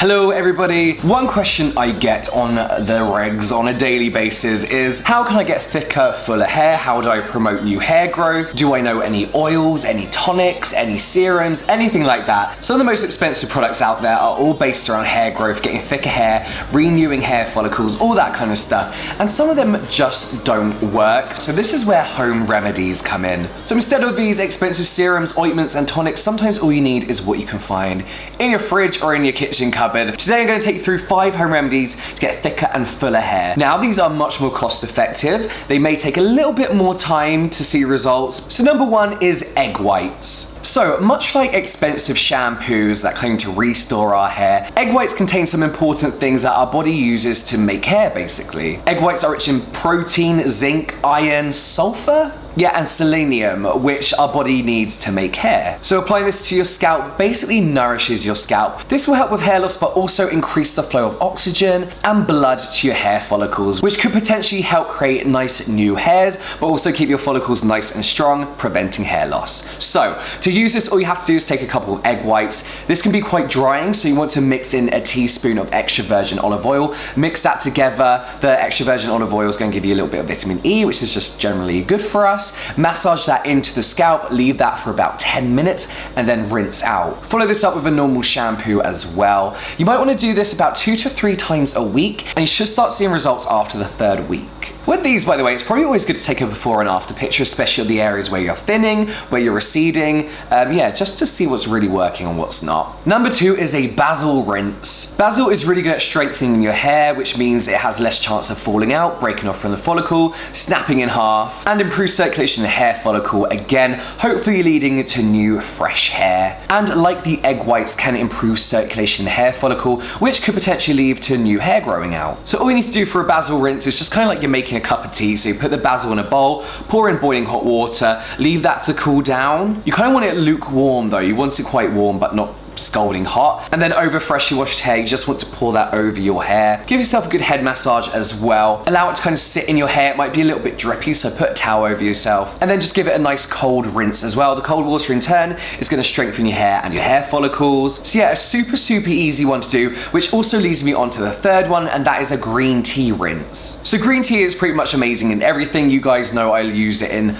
Hello everybody. One question I get on the regs on a daily basis is how can I get thicker, fuller hair? How do I promote new hair growth? Do I know any oils, any tonics, any serums, anything like that? Some of the most expensive products out there are all based around hair growth, getting thicker hair, renewing hair follicles, all that kind of stuff. And some of them just don't work. So this is where home remedies come in. So instead of these expensive serums, ointments, and tonics, sometimes all you need is what you can find in your fridge or in your kitchen cupboard. Today I'm going to take you through 5 home remedies to get thicker and fuller hair. Now these are much more cost effective. They may take a little bit more time to see results. So number 1 is egg whites. So much like expensive shampoos that claim to restore our hair, egg whites contain some important things that our body uses to make hair basically. Egg whites are rich in protein, zinc, iron, sulfur? Yeah, and selenium, which our body needs to make hair. So applying this to your scalp basically nourishes your scalp. This will help with hair loss, but also increase the flow of oxygen and blood to your hair follicles, which could potentially help create nice new hairs, but also keep your follicles nice and strong, preventing hair loss. So to use this, all you have to do is take a couple of egg whites. This can be quite drying, so you want to mix in a teaspoon of extra virgin olive oil. Mix that together. The extra virgin olive oil is going to give you a little bit of vitamin E, which is just generally good for us. Massage that into the scalp, leave that for about 10 minutes, and then rinse out. Follow this up with a normal shampoo as well. You might want to do this about 2 to 3 times a week, and you should start seeing results after the 3rd week. With these, by the way, it's probably always good to take a before and after picture, especially of the areas where you're thinning, where you're receding, just to see what's really working and what's not. Number 2 is a Basil rinse. Basil is really good at strengthening your hair, which means it has less chance of falling out, breaking off from the follicle, snapping in half, and improves circulation in the hair follicle, again, hopefully leading to new, fresh hair. And like the egg whites, can improve circulation in the hair follicle, which could potentially lead to new hair growing out. So all you need to do for a Basil rinse is just kind of like you're making a cup of tea. So you put the basil in a bowl, pour in boiling hot water, leave that to cool down. You kind of want it lukewarm though. You want it quite warm, but not scalding hot. And then over freshly washed hair, you just want to pour that over your hair. Give yourself a good head massage as well. Allow it to kind of sit in your hair. It might be a little bit drippy, so put a towel over yourself. And then just give it a nice cold rinse as well. The cold water in turn is going to strengthen your hair and your hair follicles. So yeah, a super easy one to do, which also leads me on to the 3rd one, and that is a green tea rinse. So green tea is pretty much amazing in everything. You guys know I use it in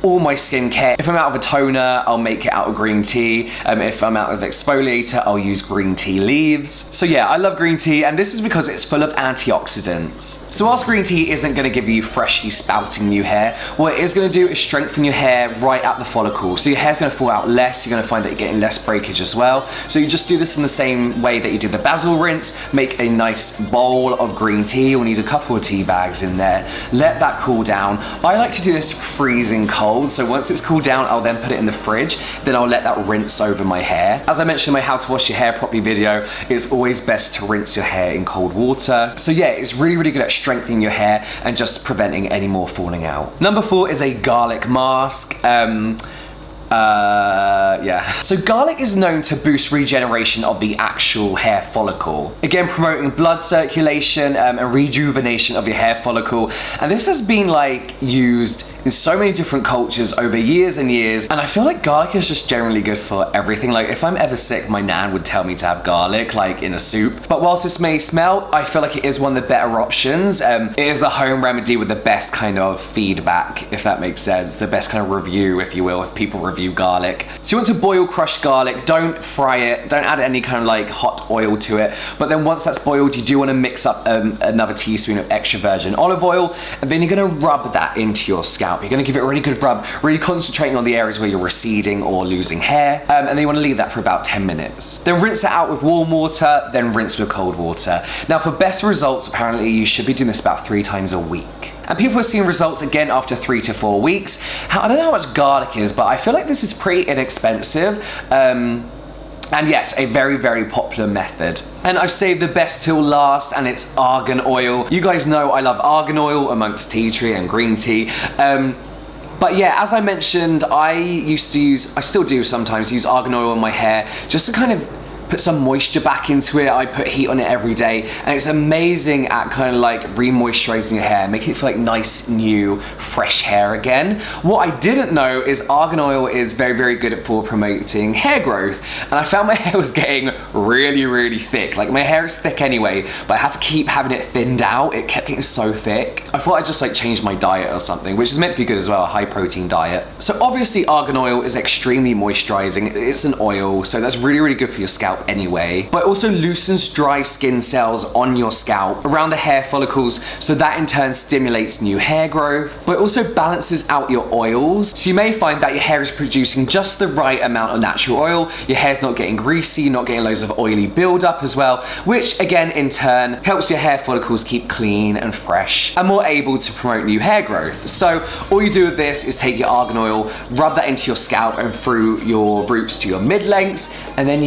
all my skincare. If I'm out of a toner, I'll make it out of green tea. If I'm out of exfoliator, I'll use green tea leaves. So yeah, I love green tea, and this is because it's full of antioxidants. So whilst green tea isn't going to give you freshly sprouting new hair, what it is going to do is strengthen your hair right at the follicle. So your hair's going to fall out less. You're going to find that you're getting less breakage as well. So you just do this in the same way that you did the basil rinse. Make a nice bowl of green tea. You'll need a couple of tea bags in there. Let that cool down. I like to do this freezing cold. So once it's cooled down, I'll then put it in the fridge. Then I'll let that rinse over my hair. As I mentioned in my how to wash your hair properly video, it's always best to rinse your hair in cold water. So yeah, it's really good at strengthening your hair and just preventing any more falling out. Number 4 is a garlic mask. So garlic is known to boost regeneration of the actual hair follicle. Again, promoting blood circulation and rejuvenation of your hair follicle. And this has been used in so many different cultures over years and years. And I feel like garlic is just generally good for everything. Like if I'm ever sick, my nan would tell me to have garlic in a soup. But whilst this may smell, I feel like it is one of the better options. It is the home remedy with the best kind of feedback, if that makes sense. The best kind of review, if you will, if people review garlic. So you want to boil crushed garlic. Don't fry it. Don't add any kind of hot oil to it. But then once that's boiled, you do want to mix up another teaspoon of extra virgin olive oil. And then you're going to rub that into your scalp. You're going to give it a really good rub, really concentrating on the areas where you're receding or losing hair. And then you want to leave that for about 10 minutes. Then rinse it out with warm water, then rinse with cold water. Now for better results, apparently you should be doing this about 3 times a week. And people are seeing results again after 3 to 4 weeks. I don't know how much garlic is, but I feel like this is pretty inexpensive. And yes, a very popular method. And I've saved the best till last, and it's argan oil. You guys know I love argan oil amongst tea tree and green tea. But yeah, as I mentioned, I still do sometimes use argan oil in my hair just to kind of put some moisture back into it. I put heat on it every day, and it's amazing at kind of like re-moisturizing your hair, making it feel like nice, new, fresh hair again. What I didn't know is argan oil is very, very good for promoting hair growth, and I found my hair was getting really, really thick. Like my hair is thick anyway, but I had to keep having it thinned out. It kept getting so thick. I thought I'd just like change my diet or something, which is meant to be good as well, a high protein diet. So obviously argan oil is extremely moisturizing. It's an oil, so that's really, really good for your scalp anyway. But it also loosens dry skin cells on your scalp around the hair follicles, so that in turn stimulates new hair growth. But it also balances out your oils. So you may find that your hair is producing just the right amount of natural oil. Your hair's not getting greasy, not getting loads of oily buildup as well, which again in turn helps your hair follicles keep clean and fresh and more able to promote new hair growth. So all you do with this is take your argan oil, rub that into your scalp and through your roots to your mid-lengths, and then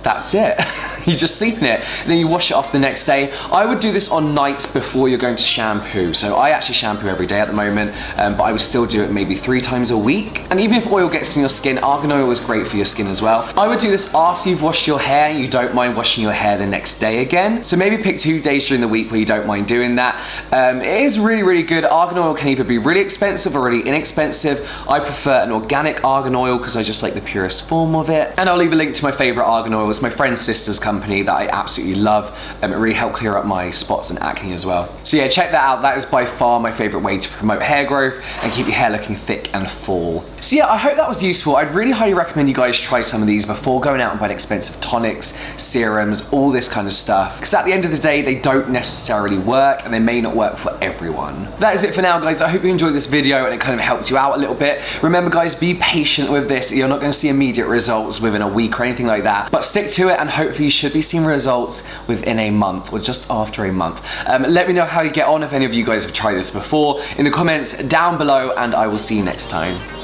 that's it. You just sleep in it, and then you wash it off the next day. I would do this on nights before you're going to shampoo. So I actually shampoo every day at the moment, but I would still do it maybe 3 times a week. And even if oil gets in your skin, argan oil is great for your skin as well. I would do this after you've washed your hair and you don't mind washing your hair the next day again. So maybe pick 2 days during the week where you don't mind doing that. It is really, really good. Argan oil can either be really expensive or really inexpensive. I prefer an organic argan oil because I just like the purest form of it. And I'll leave a link to my favorite argan oil. It's my friend's sister's company that I absolutely love. It really helped clear up my spots and acne as well. So yeah, check that out. That is by far my favorite way to promote hair growth and keep your hair looking thick and full. So yeah, I hope that was useful. I'd really highly recommend you guys try some of these before going out and buying expensive tonics, serums, all this kind of stuff. Because at the end of the day, they don't necessarily work and they may not work for everyone. That is it for now, guys. I hope you enjoyed this video and it kind of helped you out a little bit. Remember, guys, be patient with this. You're not going to see immediate results within a week or anything like that, but stick to it and hopefully you should be seeing results within a month or just after a month. Let me know how you get on if any of you guys have tried this before in the comments down below, and I will see you next time.